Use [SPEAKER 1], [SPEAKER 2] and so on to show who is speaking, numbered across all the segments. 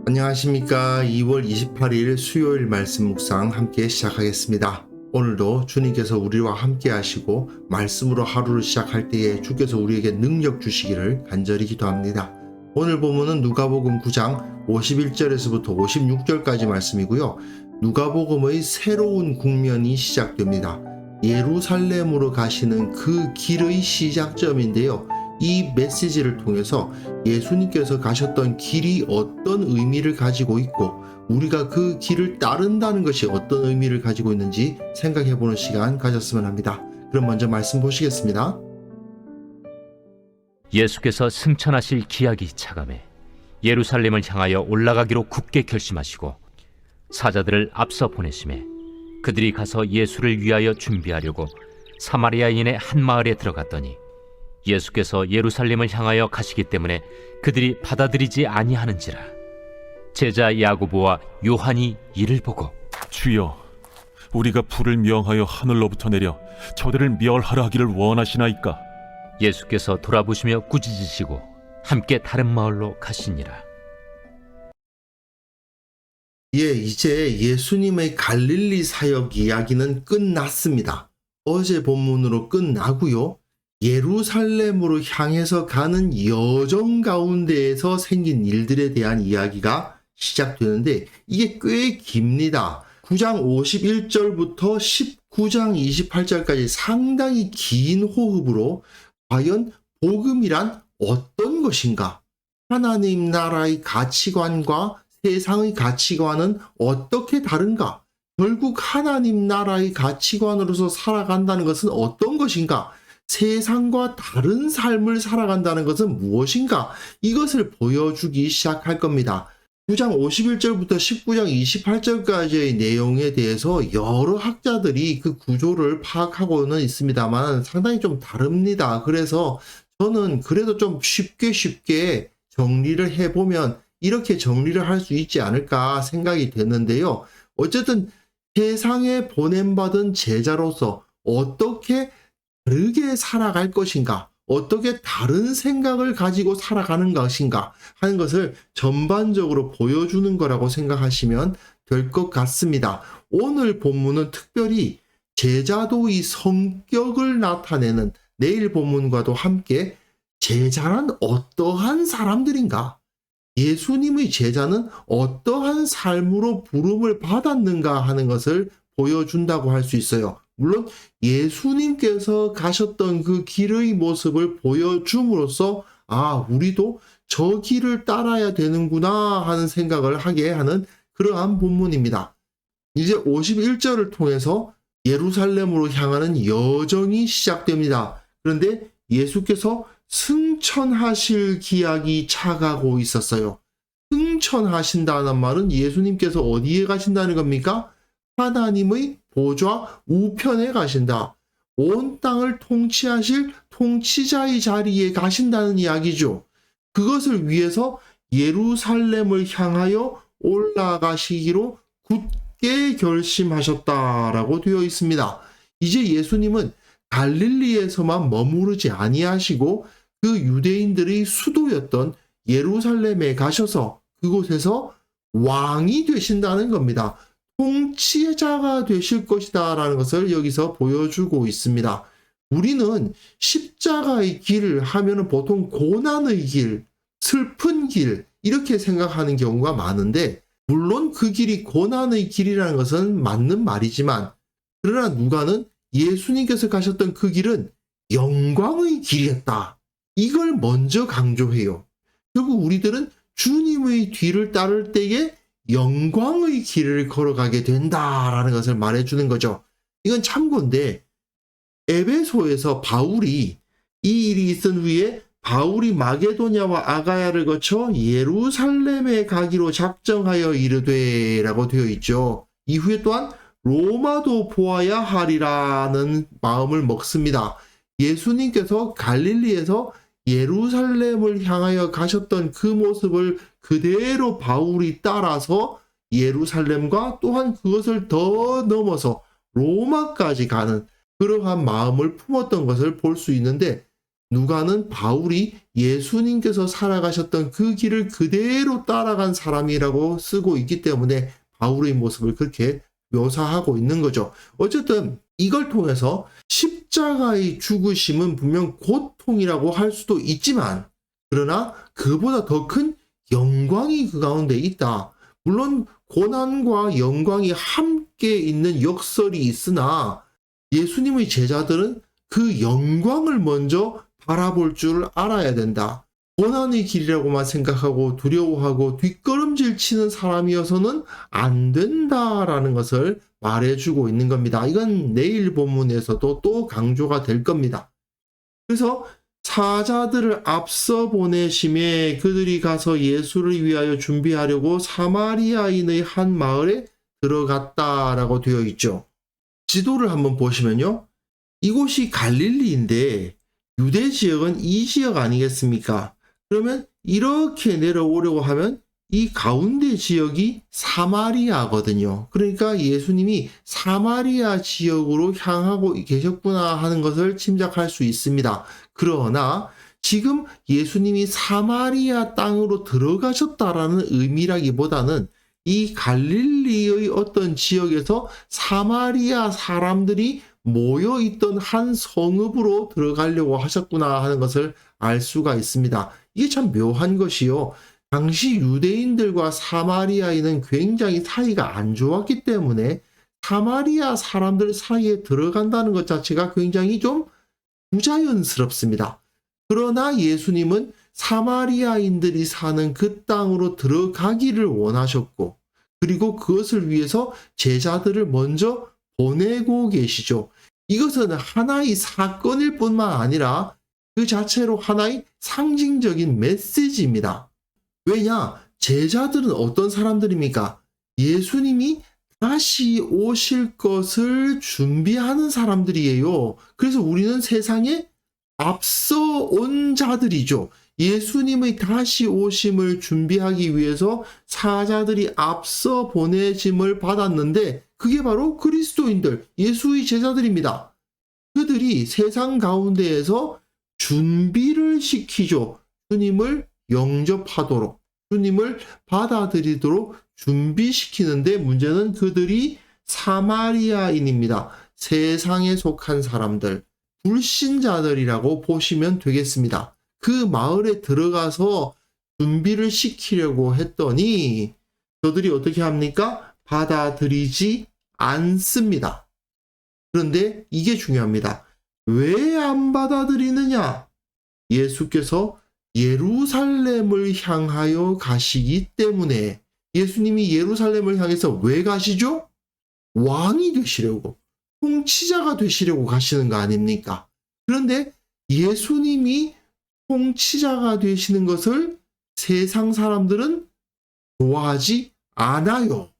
[SPEAKER 1] 안녕하십니까. 2월 28일 수요일 말씀 묵상 함께 시작하겠습니다. 오늘도 주님께서 우리와 함께 하시고 말씀으로 하루를 시작할 때에 주께서 우리에게 능력 주시기를 간절히 기도합니다. 오늘 본문은 누가복음 9장 51절에서부터 56절까지 말씀이고요. 누가복음의 새로운 국면이 시작됩니다. 예루살렘으로 가시는 그 길의 시작점인데요. 이 메시지를 통해서 예수님께서 가셨던 길이 어떤 의미를 가지고 있고 우리가 그 길을 따른다는 것이 어떤 의미를 가지고 있는지 생각해보는 시간 가졌으면 합니다. 그럼 먼저 말씀 보시겠습니다.
[SPEAKER 2] 예수께서 승천하실 기약이 차감해 예루살렘을 향하여 올라가기로 굳게 결심하시고 사자들을 앞서 보내심에 그들이 가서 예수를 위하여 준비하려고 사마리아인의 한 마을에 들어갔더니 예수께서 예루살렘을 향하여 가시기 때문에 그들이 받아들이지 아니하는지라. 제자 야고보와 요한이 이를 보고
[SPEAKER 3] 주여, 우리가 불을 명하여 하늘로부터 내려 저들을 멸하라 하기를 원하시나이까?
[SPEAKER 2] 예수께서 돌아보시며 꾸짖으시고 함께 다른 마을로 가시니라.
[SPEAKER 1] 이제 예수님의 갈릴리 사역 이야기는 끝났습니다. 어제 본문으로 끝나고요. 예루살렘으로 향해서 가는 여정 가운데에서 생긴 일들에 대한 이야기가 시작되는데 이게 꽤 깁니다. 9장 51절부터 19장 28절까지 상당히 긴 호흡으로 과연 복음이란 어떤 것인가? 하나님 나라의 가치관과 세상의 가치관은 어떻게 다른가? 결국 하나님 나라의 가치관으로서 살아간다는 것은 어떤 것인가? 세상과 다른 삶을 살아간다는 것은 무엇인가? 이것을 보여주기 시작할 겁니다. 9장 51절부터 19장 28절까지의 내용에 대해서 여러 학자들이 그 구조를 파악하고는 있습니다만 상당히 좀 다릅니다. 그래서 저는 그래도 좀 쉽게 정리를 해보면 이렇게 정리를 할 수 있지 않을까 생각이 됐는데요. 어쨌든 세상에 보냄받은 제자로서 어떻게 다르게 살아갈 것인가, 어떻게 다른 생각을 가지고 살아가는 것인가 하는 것을 전반적으로 보여주는 거라고 생각하시면 될 것 같습니다. 오늘 본문은 특별히 제자도의 성격을 나타내는 내일 본문과도 함께 제자란 어떠한 사람들인가, 예수님의 제자는 어떠한 삶으로 부름을 받았는가 하는 것을 보여준다고 할 수 있어요. 물론 예수님께서 가셨던 그 길의 모습을 보여줌으로써 우리도 저 길을 따라야 되는구나 하는 생각을 하게 하는 그러한 본문입니다. 이제 51절을 통해서 예루살렘으로 향하는 여정이 시작됩니다. 그런데 예수께서 승천하실 기약이 차가고 있었어요. 승천하신다는 말은 예수님께서 어디에 가신다는 겁니까? 하나님의 보좌 우편에 가신다. 온 땅을 통치하실 통치자의 자리에 가신다는 이야기죠. 그것을 위해서 예루살렘을 향하여 올라가시기로 굳게 결심하셨다라고 되어 있습니다. 이제 예수님은 갈릴리에서만 머무르지 아니하시고 그 유대인들의 수도였던 예루살렘에 가셔서 그곳에서 왕이 되신다는 겁니다. 통치자가 되실 것이다 라는 것을 여기서 보여주고 있습니다. 우리는 십자가의 길을 하면 보통 고난의 길, 슬픈 길 이렇게 생각하는 경우가 많은데 물론 그 길이 고난의 길이라는 것은 맞는 말이지만 그러나 누가는 예수님께서 가셨던 그 길은 영광의 길이었다. 이걸 먼저 강조해요. 결국 우리들은 주님의 뒤를 따를 때에 영광의 길을 걸어가게 된다라는 것을 말해주는 거죠. 이건 참고인데 에베소에서 바울이 이 일이 있은 후에 바울이 마게도냐와 아가야를 거쳐 예루살렘에 가기로 작정하여 이르되 라고 되어 있죠. 이후에 또한 로마도 보아야 하리라는 마음을 먹습니다. 예수님께서 갈릴리에서 예루살렘을 향하여 가셨던 그 모습을 그대로 바울이 따라서 예루살렘과 또한 그것을 더 넘어서 로마까지 가는 그러한 마음을 품었던 것을 볼 수 있는데 누가는 바울이 예수님께서 살아가셨던 그 길을 그대로 따라간 사람이라고 쓰고 있기 때문에 바울의 모습을 그렇게 묘사하고 있는 거죠. 어쨌든 이걸 통해서 십자가의 죽으심은 분명 고통이라고 할 수도 있지만, 그러나 그보다 더 큰 영광이 그 가운데 있다. 물론 고난과 영광이 함께 있는 역설이 있으나 예수님의 제자들은 그 영광을 먼저 바라볼 줄 알아야 된다. 고난의 길이라고만 생각하고 두려워하고 뒷걸음질 치는 사람이어서는 안 된다라는 것을 말해주고 있는 겁니다. 이건 내일 본문에서도 또 강조가 될 겁니다. 그래서 사자들을 앞서 보내심에 그들이 가서 예수를 위하여 준비하려고 사마리아인의 한 마을에 들어갔다라고 되어 있죠. 지도를 한번 보시면요. 이곳이 갈릴리인데 유대 지역은 이 지역 아니겠습니까? 그러면 이렇게 내려오려고 하면 이 가운데 지역이 사마리아거든요. 그러니까 예수님이 사마리아 지역으로 향하고 계셨구나 하는 것을 짐작할 수 있습니다. 그러나 지금 예수님이 사마리아 땅으로 들어가셨다라는 의미라기보다는 이 갈릴리의 어떤 지역에서 사마리아 사람들이 모여있던 한 성읍으로 들어가려고 하셨구나 하는 것을 알 수가 있습니다. 이게 참 묘한 것이요. 당시 유대인들과 사마리아인은 굉장히 사이가 안 좋았기 때문에 사마리아 사람들 사이에 들어간다는 것 자체가 굉장히 좀 부자연스럽습니다. 그러나 예수님은 사마리아인들이 사는 그 땅으로 들어가기를 원하셨고, 그리고 그것을 위해서 제자들을 먼저 보내고 계시죠. 이것은 하나의 사건일 뿐만 아니라 그 자체로 하나의 상징적인 메시지입니다. 왜냐? 제자들은 어떤 사람들입니까? 예수님이 다시 오실 것을 준비하는 사람들이에요. 그래서 우리는 세상에 앞서 온 자들이죠. 예수님의 다시 오심을 준비하기 위해서 사자들이 앞서 보내짐을 받았는데 그게 바로 그리스도인들, 예수의 제자들입니다. 그들이 세상 가운데에서 준비를 시키죠. 주님을 영접하도록, 주님을 받아들이도록 준비시키는데 문제는 그들이 사마리아인입니다. 세상에 속한 사람들, 불신자들이라고 보시면 되겠습니다. 그 마을에 들어가서 준비를 시키려고 했더니 저들이 어떻게 합니까? 받아들이지 않습니다. 그런데 이게 중요합니다. 왜 안 받아들이느냐? 예수께서 예루살렘을 향하여 가시기 때문에. 예수님이 예루살렘을 향해서 왜 가시죠? 왕이 되시려고, 통치자가 되시려고 가시는 거 아닙니까? 그런데 예수님이 통치자가 되시는 것을 세상 사람들은 좋아하지 않아요.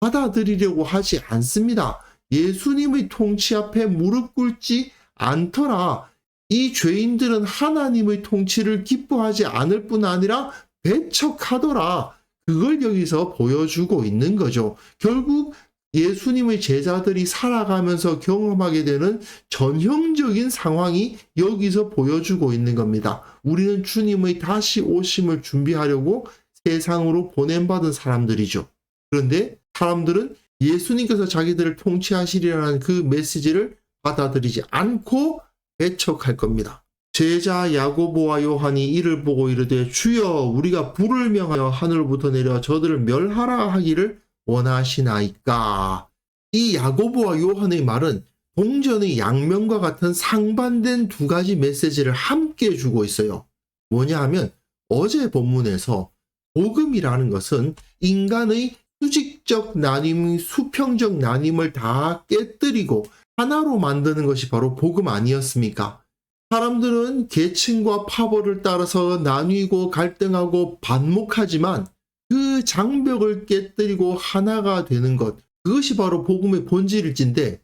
[SPEAKER 1] 받아들이려고 하지 않습니다. 예수님의 통치 앞에 무릎 꿇지 않더라. 이 죄인들은 하나님의 통치를 기뻐하지 않을 뿐 아니라 배척하더라. 그걸 여기서 보여주고 있는 거죠. 결국 예수님의 제자들이 살아가면서 경험하게 되는 전형적인 상황이 여기서 보여주고 있는 겁니다. 우리는 주님의 다시 오심을 준비하려고 세상으로 보냄받은 사람들이죠. 그런데 사람들은 예수님께서 자기들을 통치하시리라는 그 메시지를 받아들이지 않고 배척할 겁니다. 제자 야고보와 요한이 이를 보고 이르되 주여 우리가 불을 명하여 하늘로부터 내려 저들을 멸하라 하기를 원하시나이까. 이 야고보와 요한의 말은 동전의 양면과 같은 상반된 두 가지 메시지를 함께 주고 있어요. 뭐냐 하면 어제 본문에서 복음이라는 것은 인간의 수직적 나뉘, 수평적 나님을 다 깨뜨리고 하나로 만드는 것이 바로 복음 아니었습니까? 사람들은 계층과 파벌을 따라서 나뉘고 갈등하고 반목하지만 그 장벽을 깨뜨리고 하나가 되는 것, 그것이 바로 복음의 본질일진데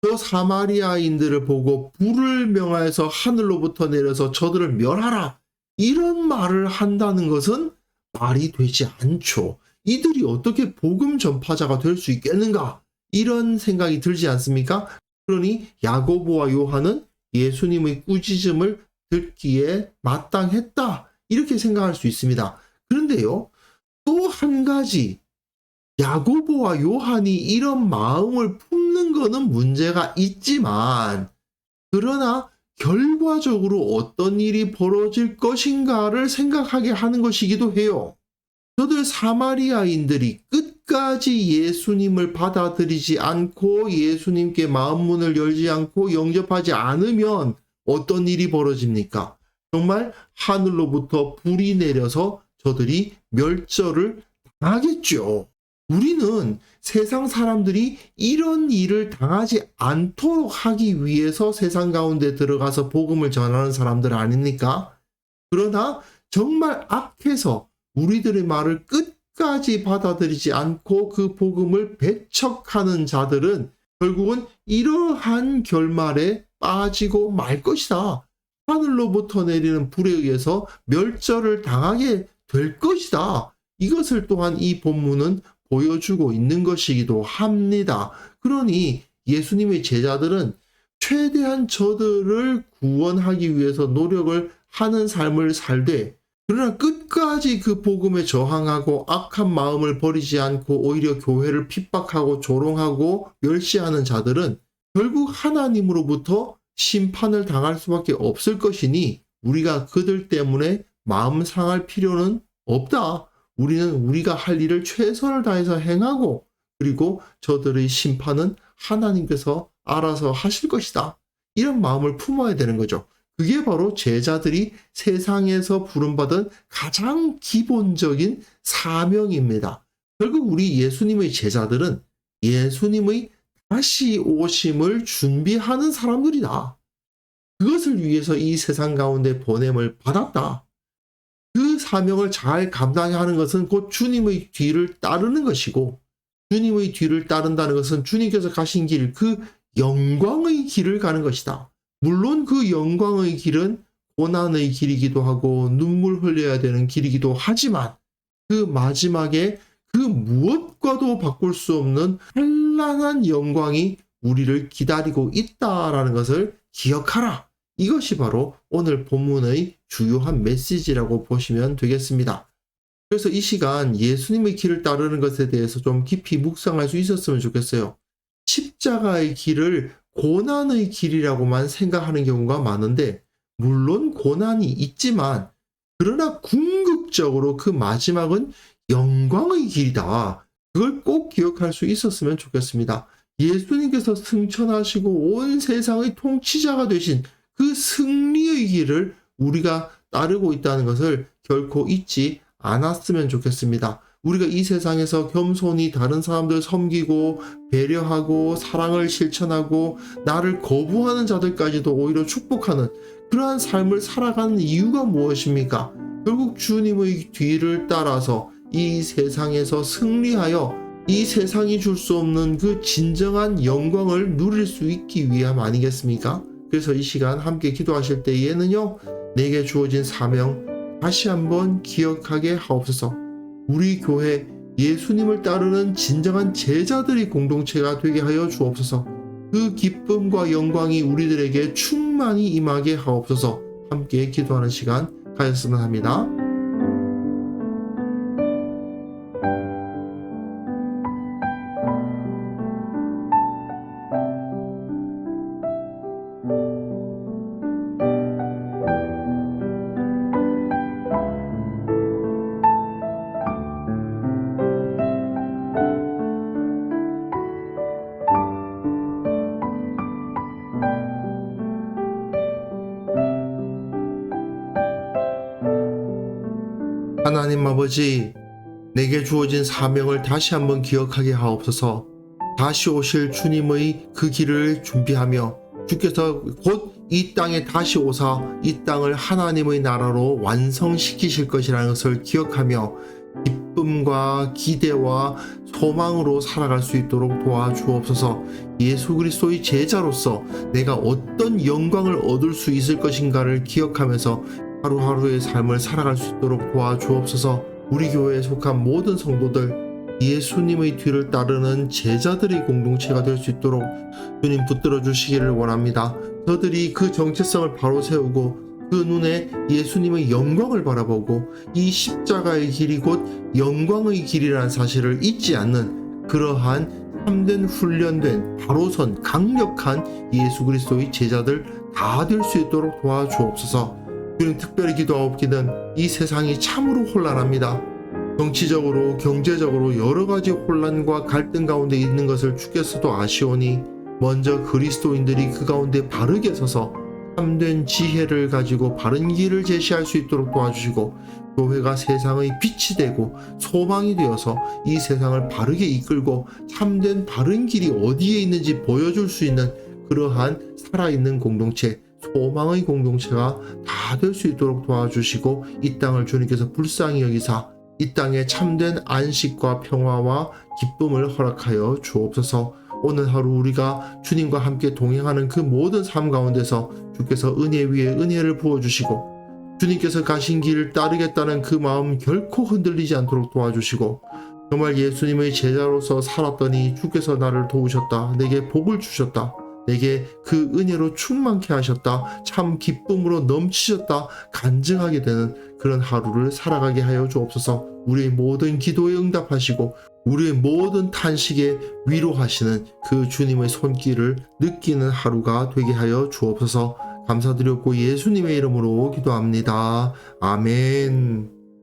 [SPEAKER 1] 저 사마리아인들을 보고 불을 명하여서 하늘로부터 내려서 저들을 멸하라, 이런 말을 한다는 것은 말이 되지 않죠. 이들이 어떻게 복음 전파자가 될 수 있겠는가? 이런 생각이 들지 않습니까? 그러니 야고보와 요한은 예수님의 꾸짖음을 듣기에 마땅했다. 이렇게 생각할 수 있습니다. 그런데요, 또 한 가지, 야고보와 요한이 이런 마음을 품는 것은 문제가 있지만, 그러나 결과적으로 어떤 일이 벌어질 것인가를 생각하게 하는 것이기도 해요. 저들 사마리아인들이 끝까지 예수님을 받아들이지 않고 예수님께 마음문을 열지 않고 영접하지 않으면 어떤 일이 벌어집니까? 정말 하늘로부터 불이 내려서 저들이 멸절을 당하겠죠. 우리는 세상 사람들이 이런 일을 당하지 않도록 하기 위해서 세상 가운데 들어가서 복음을 전하는 사람들 아닙니까? 그러나 정말 악해서 우리들의 말을 끝까지 받아들이지 않고 그 복음을 배척하는 자들은 결국은 이러한 결말에 빠지고 말 것이다. 하늘로부터 내리는 불에 의해서 멸절을 당하게 될 것이다. 이것을 또한 이 본문은 보여주고 있는 것이기도 합니다. 그러니 예수님의 제자들은 최대한 저들을 구원하기 위해서 노력을 하는 삶을 살되, 그러나 끝까지 그 복음에 저항하고 악한 마음을 버리지 않고 오히려 교회를 핍박하고 조롱하고 멸시하는 자들은 결국 하나님으로부터 심판을 당할 수밖에 없을 것이니 우리가 그들 때문에 마음 상할 필요는 없다. 우리는 우리가 할 일을 최선을 다해서 행하고, 그리고 저들의 심판은 하나님께서 알아서 하실 것이다. 이런 마음을 품어야 되는 거죠. 그게 바로 제자들이 세상에서 부름받은 가장 기본적인 사명입니다. 결국 우리 예수님의 제자들은 예수님의 다시 오심을 준비하는 사람들이다. 그것을 위해서 이 세상 가운데 보냄을 받았다. 그 사명을 잘 감당하는 것은 곧 주님의 뒤를 따르는 것이고, 주님의 뒤를 따른다는 것은 주님께서 가신 길, 그 영광의 길을 가는 것이다. 물론 그 영광의 길은 고난의 길이기도 하고 눈물 흘려야 되는 길이기도 하지만 그 마지막에 그 무엇과도 바꿀 수 없는 찬란한 영광이 우리를 기다리고 있다라는 것을 기억하라. 이것이 바로 오늘 본문의 주요한 메시지라고 보시면 되겠습니다. 그래서 이 시간 예수님의 길을 따르는 것에 대해서 좀 깊이 묵상할 수 있었으면 좋겠어요. 십자가의 길을 고난의 길이라고만 생각하는 경우가 많은데, 물론 고난이 있지만 그러나 궁극적으로 그 마지막은 영광의 길이다. 그걸 꼭 기억할 수 있었으면 좋겠습니다. 예수님께서 승천하시고 온 세상의 통치자가 되신 그 승리의 길을 우리가 따르고 있다는 것을 결코 잊지 않았으면 좋겠습니다. 우리가 이 세상에서 겸손히 다른 사람들 섬기고 배려하고 사랑을 실천하고 나를 거부하는 자들까지도 오히려 축복하는 그러한 삶을 살아가는 이유가 무엇입니까? 결국 주님의 뒤를 따라서 이 세상에서 승리하여 이 세상이 줄 수 없는 그 진정한 영광을 누릴 수 있기 위함 아니겠습니까? 그래서 이 시간 함께 기도하실 때에는요, 내게 주어진 사명 다시 한번 기억하게 하옵소서. 우리 교회 예수님을 따르는 진정한 제자들의 공동체가 되게 하여 주옵소서. 그 기쁨과 영광이 우리들에게 충만히 임하게 하옵소서. 함께 기도하는 시간 가졌으면 합니다. 하나님 아버지, 내게 주어진 사명을 다시 한번 기억하게 하옵소서. 다시 오실 주님의 그 길을 준비하며 주께서 곧 이 땅에 다시 오사 이 땅을 하나님의 나라로 완성시키실 것이라는 것을 기억하며 기쁨과 기대와 소망으로 살아갈 수 있도록 도와주옵소서. 예수 그리스도의 제자로서 내가 어떤 영광을 얻을 수 있을 것인가를 기억하면서 하루하루의 삶을 살아갈 수 있도록 도와주옵소서. 우리 교회에 속한 모든 성도들 예수님의 뒤를 따르는 제자들의 공동체가 될 수 있도록 주님 붙들어 주시기를 원합니다. 저들이 그 정체성을 바로 세우고 그 눈에 예수님의 영광을 바라보고 이 십자가의 길이 곧 영광의 길이라는 사실을 잊지 않는 그러한 참된 훈련된 바로선 강력한 예수 그리스도의 제자들 다 될 수 있도록 도와주옵소서. 주님 특별히 기도하옵기는 이 세상이 참으로 혼란합니다. 정치적으로 경제적으로 여러 가지 혼란과 갈등 가운데 있는 것을 주께서도 아시오니 먼저 그리스도인들이 그 가운데 바르게 서서 참된 지혜를 가지고 바른 길을 제시할 수 있도록 도와주시고 교회가 세상의 빛이 되고 소망이 되어서 이 세상을 바르게 이끌고 참된 바른 길이 어디에 있는지 보여줄 수 있는 그러한 살아있는 공동체, 소망의 공동체가 다 될 수 있도록 도와주시고 이 땅을 주님께서 불쌍히 여기사 이 땅에 참된 안식과 평화와 기쁨을 허락하여 주옵소서. 오늘 하루 우리가 주님과 함께 동행하는 그 모든 삶 가운데서 주께서 은혜 위에 은혜를 부어주시고 주님께서 가신 길을 따르겠다는 그 마음 결코 흔들리지 않도록 도와주시고 정말 예수님의 제자로서 살았더니 주께서 나를 도우셨다. 내게 복을 주셨다. 내게 그 은혜로 충만케 하셨다. 참 기쁨으로 넘치셨다. 간증하게 되는 그런 하루를 살아가게 하여 주옵소서. 우리의 모든 기도에 응답하시고 우리의 모든 탄식에 위로하시는 그 주님의 손길을 느끼는 하루가 되게 하여 주옵소서. 감사드렸고 예수님의 이름으로 기도합니다. 아멘.